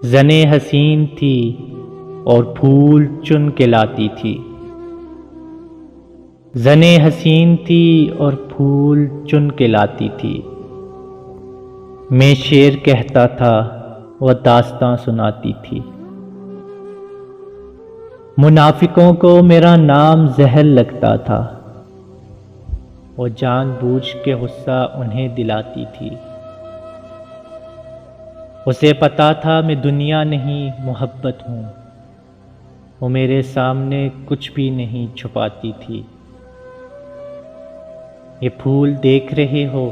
زنے حسین تھی اور پھول چن کے لاتی تھی، زنے حسین تھی اور پھول چن کے لاتی تھی۔ میں شعر کہتا تھا وہ داستاں سناتی تھی۔ منافقوں کو میرا نام زہر لگتا تھا، وہ جان بوجھ کے غصہ انہیں دلاتی تھی۔ اسے پتا تھا میں دنیا نہیں محبت ہوں، وہ میرے سامنے کچھ بھی نہیں چھپاتی تھی۔ یہ پھول دیکھ رہے ہو،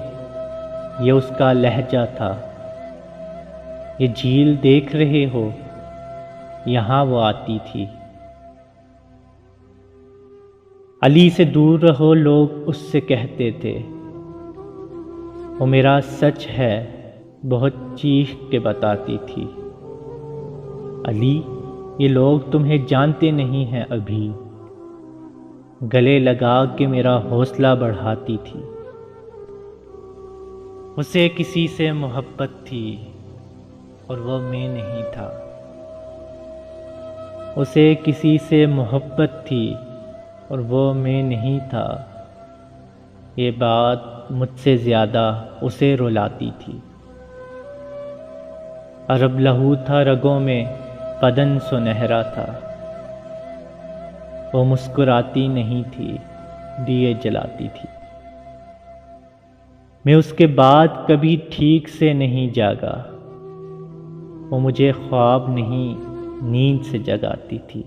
یہ اس کا لہجہ تھا۔ یہ جھیل دیکھ رہے ہو، یہاں وہ آتی تھی۔ علی سے دور رہو لوگ اس سے کہتے تھے، وہ میرا سچ ہے بہت چیخ کے بتاتی تھی۔ علی یہ لوگ تمہیں جانتے نہیں ہیں ابھی، گلے لگا کے میرا حوصلہ بڑھاتی تھی۔ اسے کسی سے محبت تھی اور وہ میں نہیں تھا، اسے کسی سے محبت تھی اور وہ میں نہیں تھا۔ یہ بات مجھ سے زیادہ اسے رلاتی تھی۔ عرب لہو تھا رگوں میں، بدن سنہرا تھا، وہ مسکراتی نہیں تھی، دیے جلاتی تھی۔ میں اس کے بعد کبھی ٹھیک سے نہیں جاگا، وہ مجھے خواب نہیں نیند سے جگاتی تھی۔